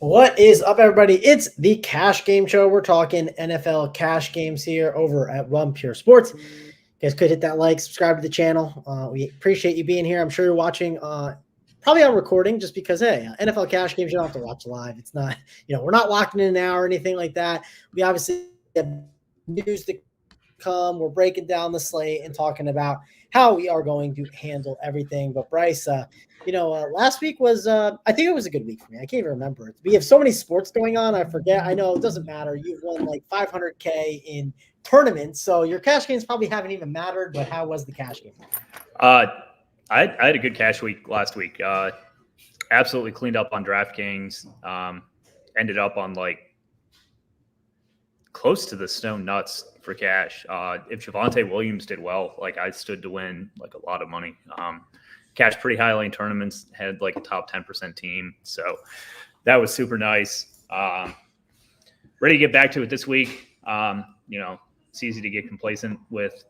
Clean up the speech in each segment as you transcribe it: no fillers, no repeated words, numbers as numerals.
What is up, everybody? It's the Cash Game Show. We're talking NFL cash games here over at Run Pure Sports. You guys could hit that like, subscribe to the channel. We appreciate you being here. I'm sure you're watching probably on recording just because, hey, NFL cash games, you don't have to watch live. It's not, we're not locking in an hour or anything like that. We obviously have news to come. We're breaking down the slate and talking about how we are going to handle everything. But Bryce, last week was, I think it was a good week for me. I can't even remember it. We have so many sports going on. I forget. I know it doesn't matter. You've won like 500K in tournaments. So your cash games probably haven't even mattered, but how was the cash game? I had a good cash week last week. Absolutely cleaned up on DraftKings. Ended up on like close to the stone nuts for cash. If Javonte Williams did well, like I stood to win like a lot of money. Cashed pretty highly in tournaments, had like a top 10% team. So that was super nice. Ready to get back to it this week. It's easy to get complacent with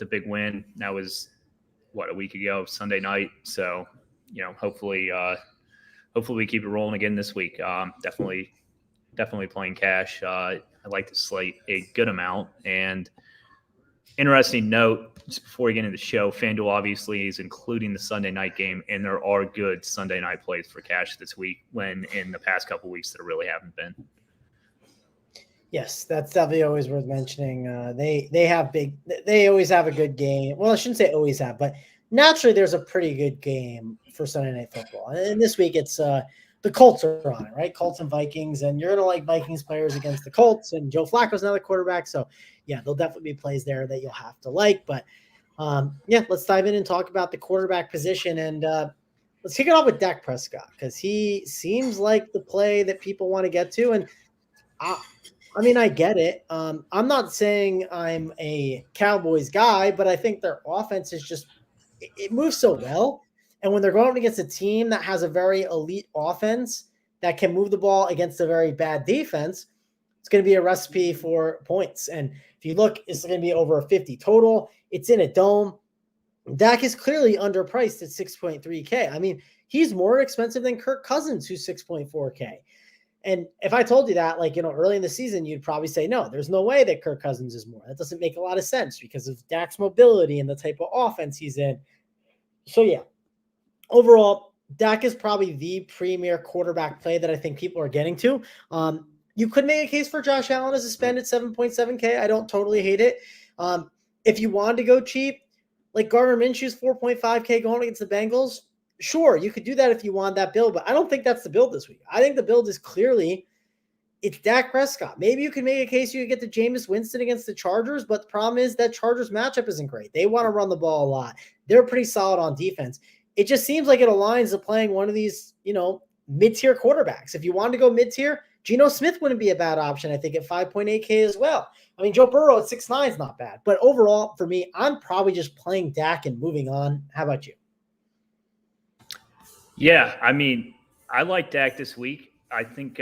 a big win. That was a week ago, Sunday night. So, hopefully we keep it rolling again this week. Definitely playing cash. I like to slate a good amount. And interesting note, just before we get into the show, FanDuel obviously is including the Sunday night game, and there are good Sunday night plays for cash this week when in the past couple of weeks there really haven't been. Yes, that's definitely always worth mentioning. They always have a good game. Well, I shouldn't say always have, but naturally there's a pretty good game for Sunday Night Football. And this week it's the Colts are on it, right? Colts and Vikings, and you're going to like Vikings players against the Colts, and Joe Flacco's another quarterback. So, yeah, there'll definitely be plays there that you'll have to like. But, let's dive in and talk about the quarterback position. And let's kick it off with Dak Prescott because he seems like the play that people want to get to. And I get it. I'm not saying I'm a Cowboys guy, but I think their offense is just it moves so well. And when they're going up against a team that has a very elite offense that can move the ball against a very bad defense, it's going to be a recipe for points. And if you look, it's going to be over a 50 total. It's in a dome. Dak is clearly underpriced at 6.3K. I mean, he's more expensive than Kirk Cousins, who's 6.4K. And if I told you that, early in the season, you'd probably say, no, there's no way that Kirk Cousins is more. That doesn't make a lot of sense because of Dak's mobility and the type of offense he's in. So, yeah, overall, Dak is probably the premier quarterback play that I think people are getting to. You could make a case for Josh Allen as a spend at 7.7K. I don't totally hate it. If you wanted to go cheap, like Gardner Minshew's 4.5K going against the Bengals, sure, you could do that if you want that build, but I don't think that's the build this week. I think the build is clearly it's Dak Prescott. Maybe you could make a case you could get the Jameis Winston against the Chargers, but the problem is that Chargers matchup isn't great. They want to run the ball a lot. They're pretty solid on defense. It just seems like it aligns to playing one of these, mid-tier quarterbacks. If you wanted to go mid-tier, Geno Smith wouldn't be a bad option, I think, at 5.8K as well. I mean, Joe Burrow at 6.9 is not bad. But overall, for me, I'm probably just playing Dak and moving on. How about you? Yeah, I mean, I like Dak this week. I think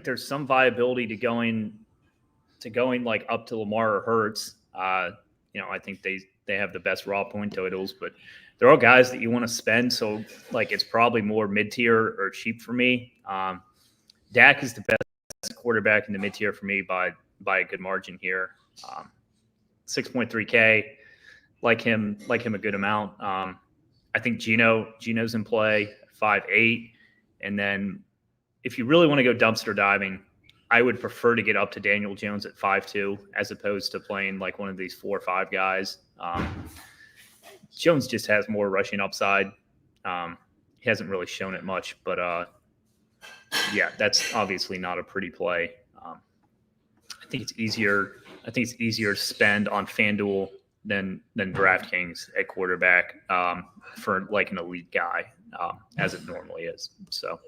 there's some viability to going like up to Lamar or Hurts. I think they have the best raw point totals, but they're all guys that you want to spend. So it's probably more mid-tier or cheap for me. Dak is the best quarterback in the mid-tier for me by a good margin here. 6.3K, like him a good amount. I think Geno's in play 5.8. And then if you really want to go dumpster diving, I would prefer to get up to Daniel Jones at 5.2 as opposed to playing like one of these 4 or 5 guys. Jones just has more rushing upside. He hasn't really shown it much, but that's obviously not a pretty play. I think it's easier to spend on FanDuel than DraftKings at quarterback for like an elite guy, as it normally is. So,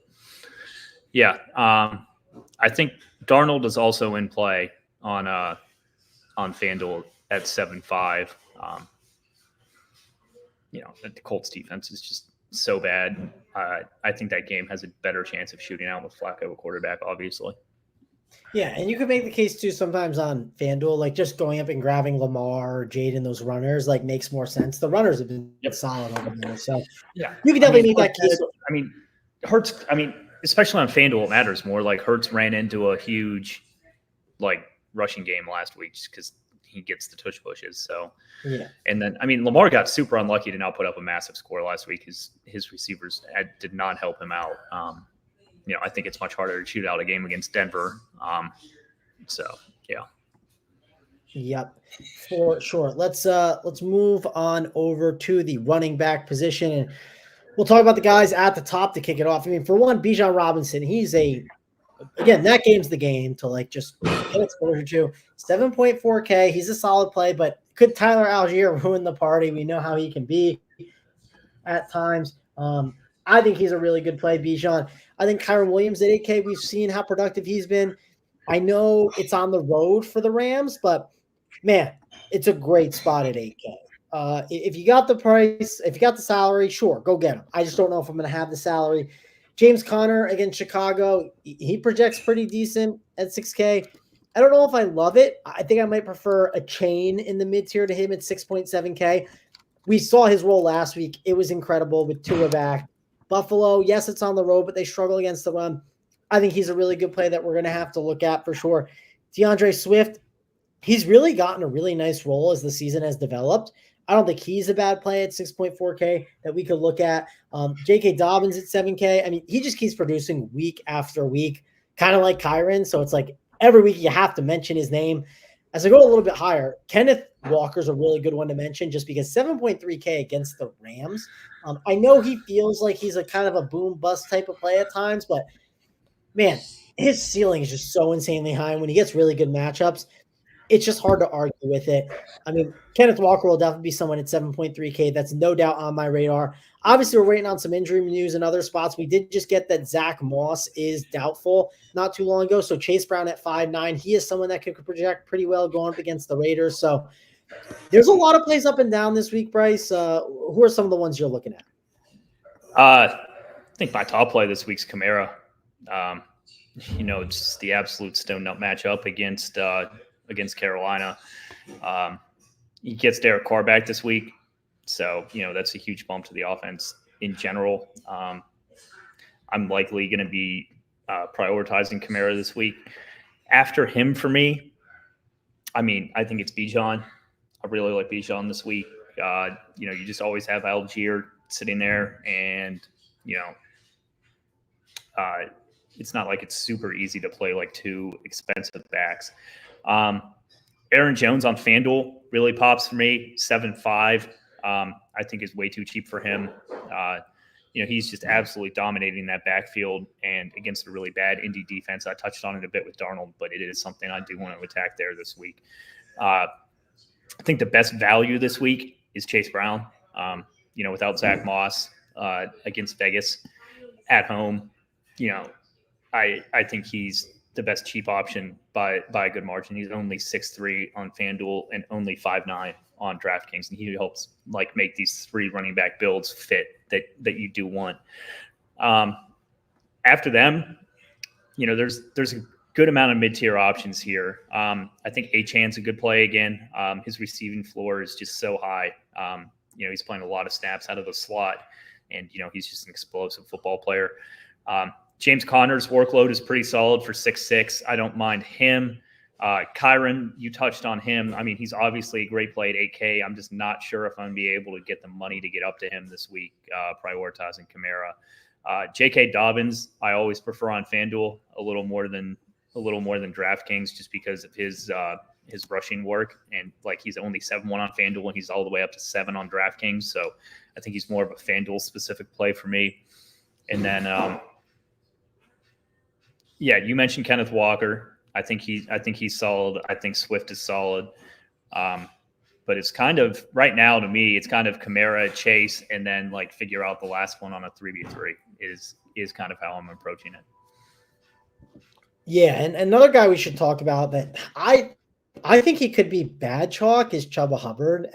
yeah, I think Darnold is also in play on FanDuel at 7.5. The Colts defense is just so bad. I think that game has a better chance of shooting out with Flacco, a quarterback, obviously. Yeah, and you could make the case too sometimes on FanDuel, like just going up and grabbing Lamar or Jaden, those runners, makes more sense. The runners have been solid over there. So yeah, you can definitely make that case. Hurts. especially on FanDuel, it matters more. Like Hurts ran into a huge like rushing game last week just because he gets the tush pushes. So Yeah. And then, I mean, Lamar got super unlucky to not put up a massive score last week. His receivers did not help him out. I think it's much harder to shoot out a game against Denver. So, yeah. Yep, for sure. Let's move on over to the running back position, and we'll talk about the guys at the top to kick it off. I mean, for one, Bijan Robinson, again, that game's the game to like just get exposure to. 7.4K. He's a solid play, but could Tyler Algier ruin the party? We know how he can be at times. I think he's a really good play, Bijan. I think Kyron Williams at 8K, we've seen how productive he's been. I know it's on the road for the Rams, but man, it's a great spot at 8K. If you got the price, if you got the salary, sure, go get him. I just don't know if I'm going to have the salary. James Conner against Chicago, he projects pretty decent at 6K. I don't know if I love it. I think I might prefer a chain in the mid-tier to him at 6.7K. We saw his role last week. It was incredible with Tua back. Buffalo, yes, it's on the road, but they struggle against the run. I think he's a really good play that we're going to have to look at for sure. DeAndre Swift, he's really gotten a really nice role as the season has developed. I don't think he's a bad play at 6.4K that we could look at. J.K. Dobbins at 7K. I mean, he just keeps producing week after week, kind of like Kyron. So it's like every week you have to mention his name. As I go a little bit higher, Kenneth Walker's a really good one to mention just because 7.3K against the Rams. I know he feels like he's a kind of a boom bust type of play at times, but man, his ceiling is just so insanely high. And when he gets really good matchups, it's just hard to argue with it. I mean, Kenneth Walker will definitely be someone at 7.3K. That's no doubt on my radar. Obviously, we're waiting on some injury news in other spots. We did just get that Zach Moss is doubtful not too long ago. So Chase Brown at 5.9. He is someone that could project pretty well going up against the Raiders. So there's a lot of plays up and down this week, Bryce. Who are some of the ones you're looking at? I think my top play this week's Kamara. Just the absolute stone nut matchup against Carolina. He gets Derek Carr back this week. So, that's a huge bump to the offense in general. I'm likely going to be prioritizing Kamara this week. After him, for me, I think it's Bijan. I really like Bijan this week. You just always have Algier sitting there, and, it's not like it's super easy to play like two expensive backs. Aaron Jones on FanDuel really pops for me. 7.5, I think is way too cheap for him. He's just absolutely dominating that backfield and against a really bad Indy defense. I touched on it a bit with Darnold, but it is something I do want to attack there this week. I think the best value this week is Chase Brown. Without Zach Moss against Vegas at home, I think he's the best cheap option by a good margin. He's only 6.3 on FanDuel and only 5.9 on DraftKings, and he helps like make these three running back builds fit that you do want. After them, there's a good amount of mid-tier options here. I think Achan's a good play again. His receiving floor is just so high. He's playing a lot of snaps out of the slot, and he's just an explosive football player. James Conner's workload is pretty solid for 6.6. I don't mind him. Kyron, you touched on him. I mean, he's obviously a great play at 8K. I'm just not sure if I'm going to be able to get the money to get up to him this week, prioritizing Kamara. J.K. Dobbins, I always prefer on FanDuel a little more than DraftKings just because of his rushing work. And like he's only 7.1 on FanDuel and he's all the way up to 7 on DraftKings. So I think he's more of a FanDuel specific play for me. And then, you mentioned Kenneth Walker. I think he's solid. I think Swift is solid. But it's kind of right now to me, it's kind of Kamara, Chase, and then like figure out the last one on a 3v3 is kind of how I'm approaching it. Yeah, and another guy we should talk about that I think he could be bad chalk is Chuba Hubbard.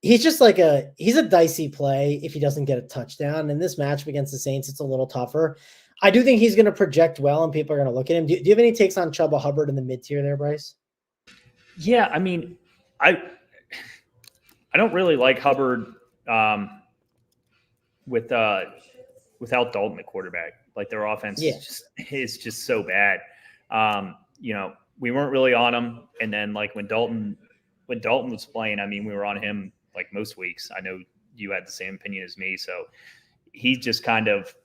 He's just he's a dicey play if he doesn't get a touchdown. In this matchup against the Saints, it's a little tougher. I do think he's going to project well, and people are going to look at him. Do you have any takes on Chuba Hubbard in the mid-tier there, Bryce? Yeah, I mean, I don't really like Hubbard with without Dalton at quarterback. Like their offense is just so bad. We weren't really on him, and then like when Dalton was playing, I mean, we were on him like most weeks. I know you had the same opinion as me, so he's just kind of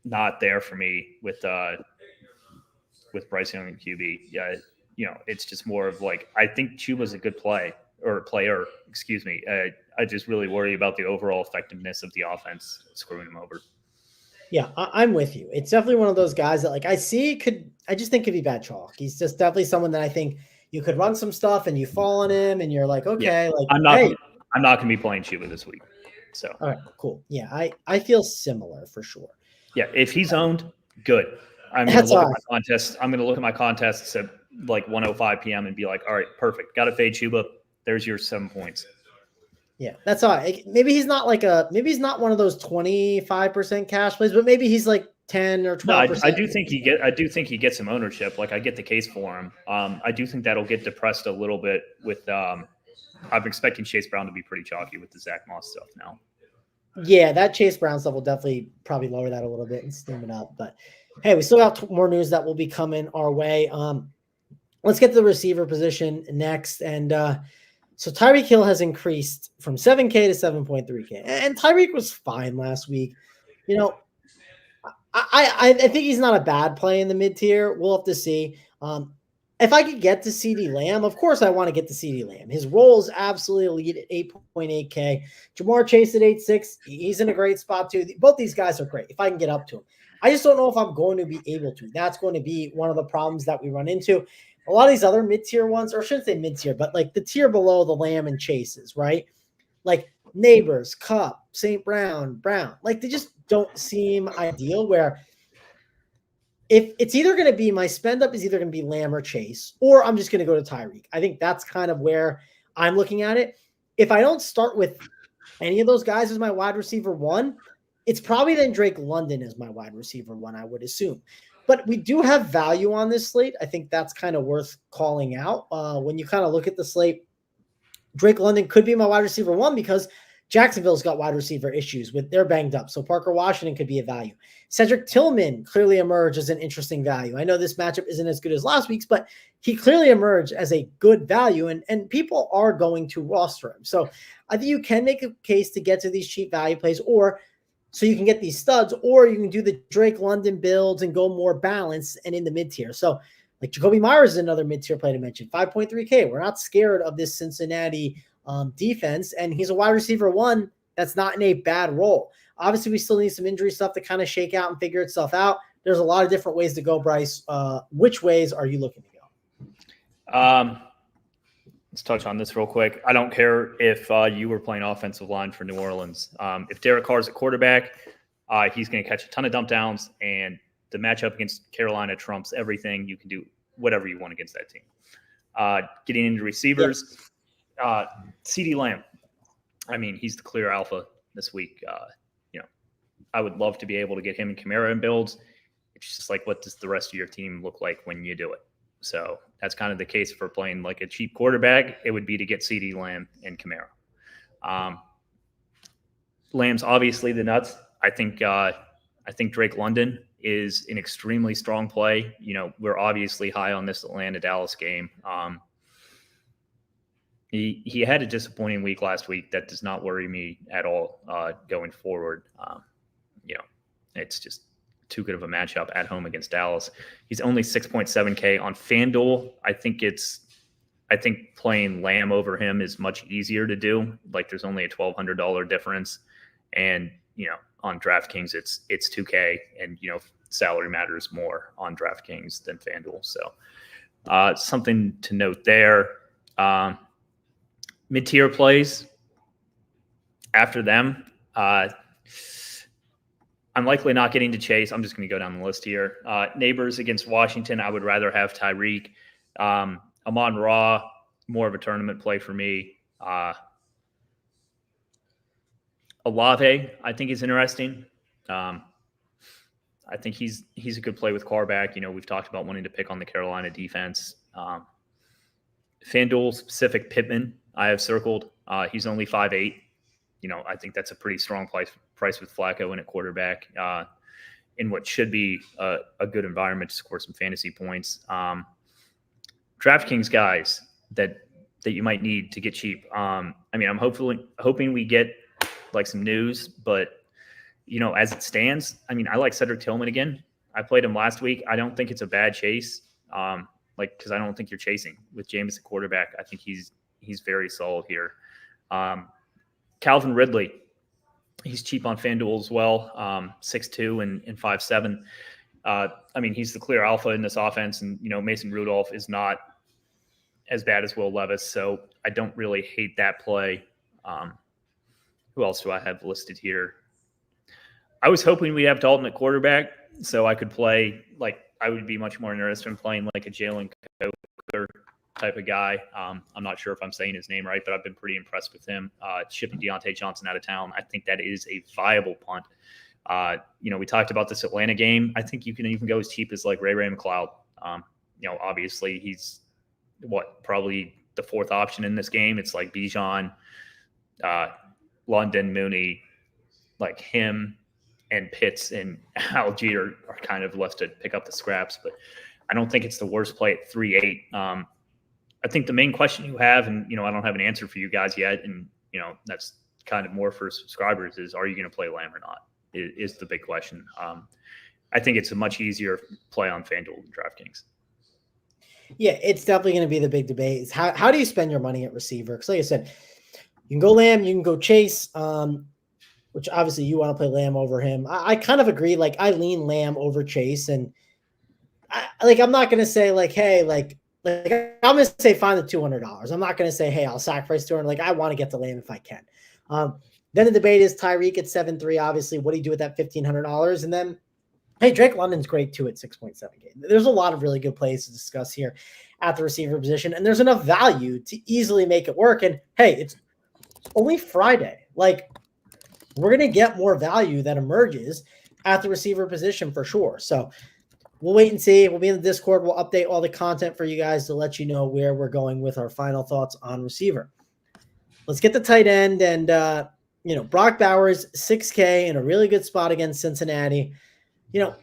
not there for me with Bryce Young and QB. Yeah, it's just more of like I think Chuba's a good player. Excuse me. I just really worry about the overall effectiveness of the offense screwing him over. Yeah, I'm with you. It's definitely one of those guys that like I just think could be bad chalk. He's just definitely someone that I think you could run some stuff and you fall on him and you're like, okay, like I'm not going to be playing Chuba this week. So all right, cool. Yeah, I feel similar for sure. Yeah, if he's owned, good. I'm going to look at my contest. I'm going to look at my contests at like 1:05 p.m. and be like, all right, perfect. Got to fade Chuba. There's your 7 points. Yeah, that's all right. Maybe he's not one of those 25% cash plays, but maybe he's like 10 or 12%. No, I do think he gets some ownership. Like I get the case for him. I do think that'll get depressed a little bit with I'm expecting Chase Brown to be pretty chalky with the Zach Moss stuff now. Yeah, that Chase Brown stuff will definitely probably lower that a little bit and steam it up. But hey, we still got more news that will be coming our way. Let's get to the receiver position next. And so Tyreek Hill has increased from 7K to 7.3K. And Tyreek was fine last week. I think he's not a bad play in the mid-tier. We'll have to see. If I could get to CeeDee Lamb, of course I want to get to CeeDee Lamb. His role is absolutely elite at 8.8K. Jamar Chase at 8.6. He's in a great spot too. Both these guys are great if I can get up to him. I just don't know if I'm going to be able to. That's going to be one of the problems that we run into. A lot of these other mid-tier ones, or I shouldn't say mid-tier, but like the tier below the Lamb and Chases, right? Like Neighbors, Cup, St. Brown, like they just don't seem ideal where if it's either going to be my spend up is either going to be Lamb or Chase, or I'm just going to go to Tyreek. I think that's kind of where I'm looking at it. If I don't start with any of those guys as my wide receiver one, it's probably then Drake London as my wide receiver one, I would assume. But we do have value on this slate. I think that's kind of worth calling out. When you kind of look at the slate, Drake London could be my wide receiver one because Jacksonville's got wide receiver issues they're banged up. So Parker Washington could be a value. Cedric Tillman clearly emerged as an interesting value. I know this matchup isn't as good as last week's, but he clearly emerged as a good value and people are going to roster him. So I think you can make a case to get to these cheap value plays or so you can get these studs, or you can do the Drake London builds and go more balanced and in the mid-tier. So like Jacoby Myers is another mid-tier play to mention, 5.3K. We're not scared of this Cincinnati defense, and he's a wide receiver one that's not in a bad role. Obviously, we still need some injury stuff to kind of shake out and figure itself out. There's a lot of different ways to go, Bryce. Which ways are you looking to go? Let's touch on this real quick. I don't care if you were playing offensive line for New Orleans. If Derek Carr's a quarterback, he's going to catch a ton of dump downs, and the matchup against Carolina trumps everything. You can do whatever you want against that team. Getting into receivers, CeeDee Lamb. I mean, he's the clear alpha this week. I would love to be able to get him and Kamara in builds. It's just like, what does the rest of your team look like when you do it? So that's kind of the case for playing like a cheap quarterback. It would be to get CeeDee Lamb and Kamara. Lamb's obviously the nuts. I think Drake London is an extremely strong play. We're obviously high on this Atlanta-Dallas game. He had a disappointing week last week. That does not worry me at all going forward. It's just too good of a matchup at home against Dallas. He's only 6.7K on FanDuel. I think playing Lamb over him is much easier to do. Like there's only a $1,200 difference, and on DraftKings it's 2K, and salary matters more on DraftKings than FanDuel. So something to note there. Mid-tier plays after them. I'm likely not getting to Chase. I'm just going to go down the list here. Neighbors against Washington, I would rather have Tyreek. Amon-Ra, more of a tournament play for me. Olave, I think is interesting. I think he's a good play with Carback. We've talked about wanting to pick on the Carolina defense. FanDuel specific Pittman, I have circled. He's only 5'8". I think that's a pretty strong price with Flacco in at quarterback in what should be a good environment to score some fantasy points. DraftKings guys that you might need to get cheap. I'm hoping we get like some news, but as it stands, I like Cedric Tillman again. I played him last week. I don't think it's a bad chase. Because I don't think you're chasing with James at quarterback. I think he's very solid here. Calvin Ridley, he's cheap on FanDuel as well. 6'2" and 5'7". He's the clear alpha in this offense, and Mason Rudolph is not as bad as Will Levis, so I don't really hate that play. Who else do I have listed here? I was hoping we'd have Dalton at quarterback, so I could play I would be much more interested in playing like a Jalen Coker type of guy. I'm not sure if I'm saying his name right, but I've been pretty impressed with him. Shipping Deontay Johnson out of town, I think that is a viable punt. We talked about this Atlanta game. I think you can even go as cheap as like Ray McLeod. Obviously he's probably the fourth option in this game. It's like Bijan, London, Mooney, like him, and Pitts and Algier are kind of left to pick up the scraps, but I don't think it's the worst play at 3.8. I think the main question you have, and I don't have an answer for you guys yet, and that's kind of more for subscribers, is are you going to play Lamb or not? Is the big question. I think it's a much easier play on FanDuel than DraftKings. Yeah, it's definitely going to be the big debate. Is how do you spend your money at receiver? Because like I said, you can go Lamb, you can go Chase. Which obviously you want to play Lamb over him. I kind of agree. Like I lean Lamb over Chase, and I'm not going to say hey, I'm going to say find the $200. I'm not going to say, hey, I'll sacrifice 200. I want to get the Lamb if I can. Then the debate is Tyreek at 7.3. Obviously, what do you do with that $1,500? And then, hey, Drake London's great too at 6.7K. There's a lot of really good plays to discuss here at the receiver position, and there's enough value to easily make it work. And hey, it's only Friday. We're going to get more value that emerges at the receiver position for sure. So we'll wait and see. We'll be in the Discord. We'll update all the content for you guys to let you know where we're going with our final thoughts on receiver. Let's get the tight end. And, Brock Bowers, 6K in a really good spot against Cincinnati. I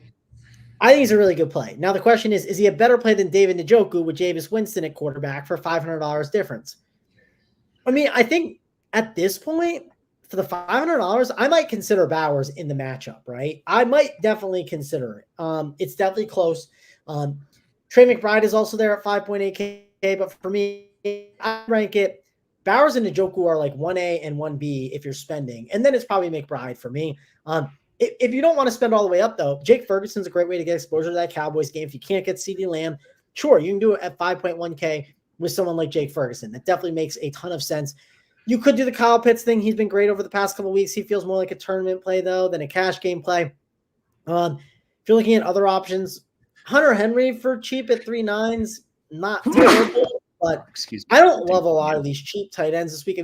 think he's a really good play. Now, the question is he a better play than David Njoku with Jameis Winston at quarterback for $500 difference? I think at this point, for the $500, I might consider Bowers in the matchup, right? I might definitely consider it. It's definitely close. Trey McBride is also there at 5.8K, but for me, I rank it. Bowers and Njoku are like 1A and 1B if you're spending, and then it's probably McBride for me. If you don't want to spend all the way up, though, Jake Ferguson's a great way to get exposure to that Cowboys game. If you can't get CeeDee Lamb, sure, you can do it at 5.1K with someone like Jake Ferguson. That definitely makes a ton of sense. You could do the Kyle Pitts thing. He's been great over the past couple of weeks. He feels more like a tournament play, though, than a cash game play. If you're looking at other options, Hunter Henry for cheap at 3.9s, not terrible, but I don't love a lot of these cheap tight ends this week.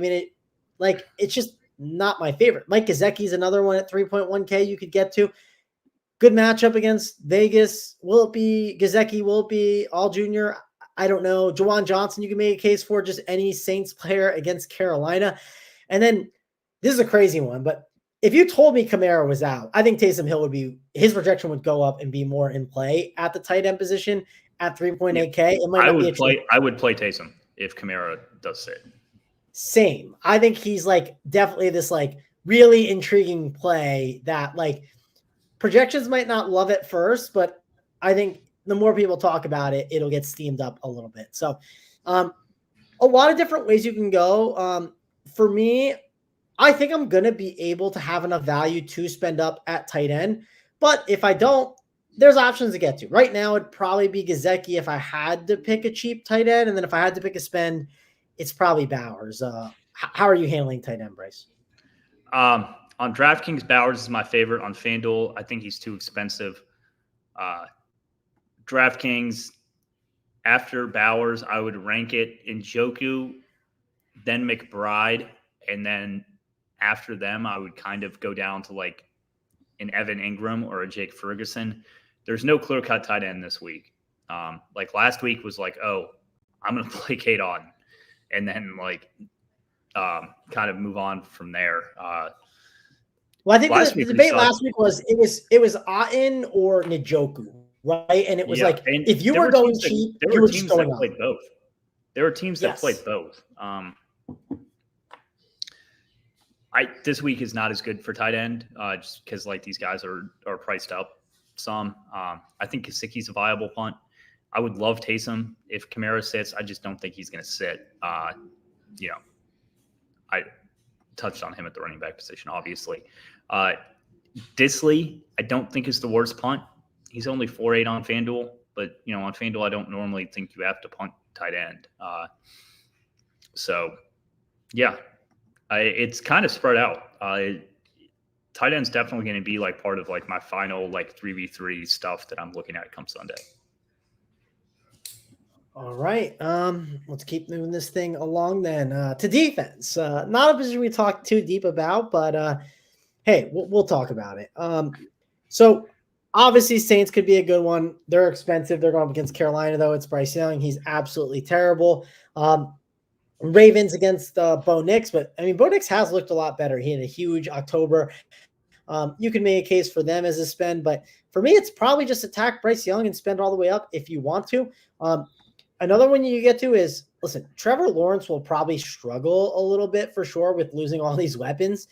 It's just not my favorite. Mike Gesicki's another one at 3.1K you could get to. Good matchup against Vegas. Will it be Gesicki? Will it be All Junior? I don't know. Juwan Johnson, you can make a case for just any Saints player against Carolina. And then this is a crazy one, but if you told me Kamara was out, I think Taysom Hill his projection would go up and be more in play at the tight end position at 3.8K. I would play Taysom if Kamara does sit. Same. I think he's definitely this really intriguing play that projections might not love it first, but I think the more people talk about it, it'll get steamed up a little bit. So a lot of different ways you can go. For me, I think I'm going to be able to have enough value to spend up at tight end. But if I don't, there's options to get to. Right now, it'd probably be Gesicki if I had to pick a cheap tight end. And then if I had to pick a spend, it's probably Bowers. How are you handling tight end, Bryce? On DraftKings, Bowers is my favorite. On FanDuel, I think he's too expensive. DraftKings, after Bowers, I would rank it Njoku, then McBride, and then after them, I would kind of go down to an Evan Ingram or a Jake Ferguson. There's no clear-cut tight end this week. Last week was I'm going to play Kate Auden. And then kind of move on from there. Well, I think the debate last week was it was Aten or Njoku, right? And it was like if you were going cheap, you were just going played both. There were teams that played both. This week is not as good for tight end, just because like these guys are priced up some. I think Gesicki's a viable punt. I would love Taysom if Kamara sits. I just don't think he's going to sit. I touched on him at the running back position, obviously. Disley, I don't think is the worst punt. He's only 4.8 on FanDuel, but on FanDuel, I don't normally think you have to punt tight end. It's kind of spread out. Tight end's definitely going to be like part of like my final like 3v3 stuff that I'm looking at come Sunday. All right. Let's keep moving this thing along then to defense. Not a position we talked too deep about, but hey, we'll talk about it. So obviously Saints could be a good one. They're expensive. They're going up against Carolina, though. It's Bryce Young. He's absolutely terrible. Ravens against Bo Nix, but I mean, Bo Nix has looked a lot better. He had a huge October. You can make a case for them as a spend, but for me, it's probably just attack Bryce Young and spend all the way up if you want to. Another one you get to is, listen, Trevor Lawrence will probably struggle a little bit for sure with losing all these weapons.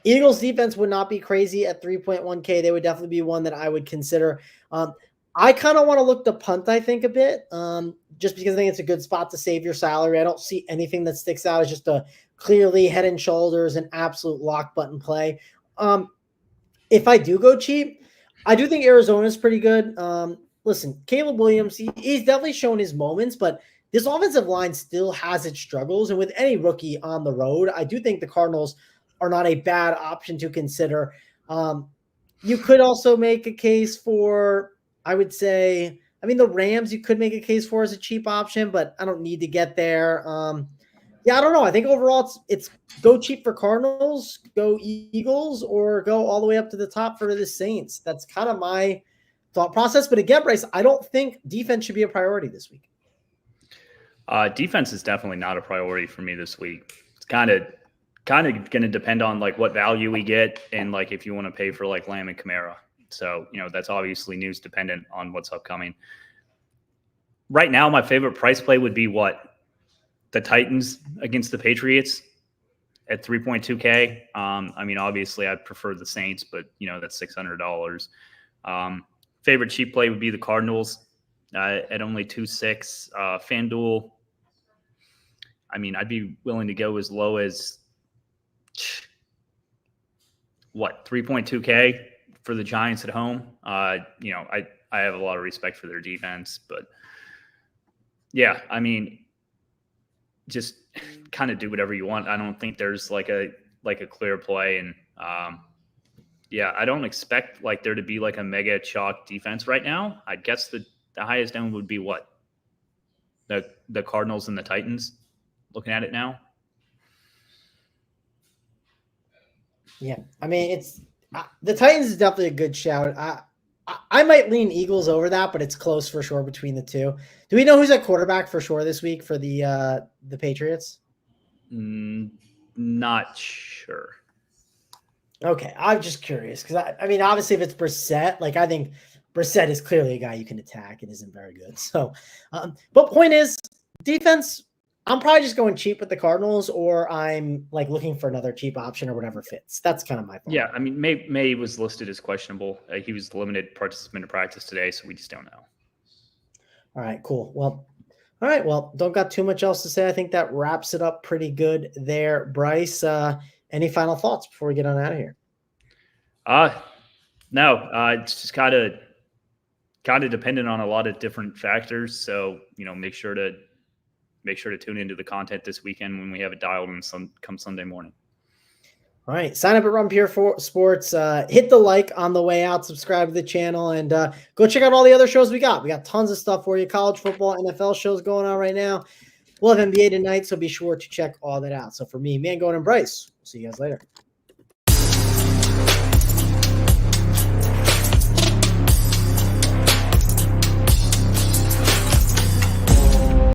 Eagles defense would not be crazy at 3.1K. They would definitely be one that I would consider. I kind of want to look to punt, I think, a bit, just because I think it's a good spot to save your salary. I don't see anything that sticks out as just a clearly head and shoulders, an absolute lock button play. If I do go cheap, I do think Arizona is pretty good. Listen, Caleb Williams, he's definitely shown his moments, but this offensive line still has its struggles. And with any rookie on the road, I do think the Cardinals are not a bad option to consider. You could also make a case for, I would say, I mean, the Rams you could make a case for as a cheap option, but I don't need to get there. I don't know. I think overall it's go cheap for Cardinals, go Eagles, or go all the way up to the top for the Saints. That's kind of my thought process. But again, Bryce, I don't think defense should be a priority this week. Defense is definitely not a priority for me this week. It's kind of going to depend on like what value we get and like if you want to pay for like Lamb and Kamara. So, that's obviously news dependent on what's upcoming. Right now, my favorite price play would be what? The Titans against the Patriots at 3.2K. I mean, obviously I prefer the Saints, but that's $600. Favorite cheap play would be the Cardinals at only 2.6. FanDuel, I mean, I'd be willing to go as low as 3.2K for the Giants at home. I have a lot of respect for their defense, but yeah, I mean, just kind of do whatever you want. I don't think there's like a clear play, and I don't expect like there to be like a mega chalk defense right now. I'd guess the highest end would be what? The Cardinals and the Titans, looking at it now. Yeah, I mean, it's the Titans is definitely a good shout. I might lean Eagles over that, but it's close for sure between the two. Do we know who's at quarterback for sure this week for the Patriots? Not sure. Okay, I'm just curious because I mean, obviously, if it's Brissett, like I think Brissett is clearly a guy you can attack and isn't very good. So, but point is, defense. I'm probably just going cheap with the Cardinals, or I'm like looking for another cheap option or whatever fits. That's kind of my thought. Yeah, I mean, May was listed as questionable. He was the limited participant in practice today, so we just don't know. All right, cool. Well, all right. Well, don't got too much else to say. I think that wraps it up pretty good there, Bryce. Any final thoughts before we get on out of here? No. It's just kind of dependent on a lot of different factors. So make sure to tune into the content this weekend when we have it dialed in come Sunday morning. All right. Sign up at Run Pure Sports. Hit the like on the way out. Subscribe to the channel. And go check out all the other shows we got. We got tons of stuff for you. College football, NFL shows going on right now. We'll have NBA tonight, so be sure to check all that out. So for me, Mangone and Bryce, see you guys later.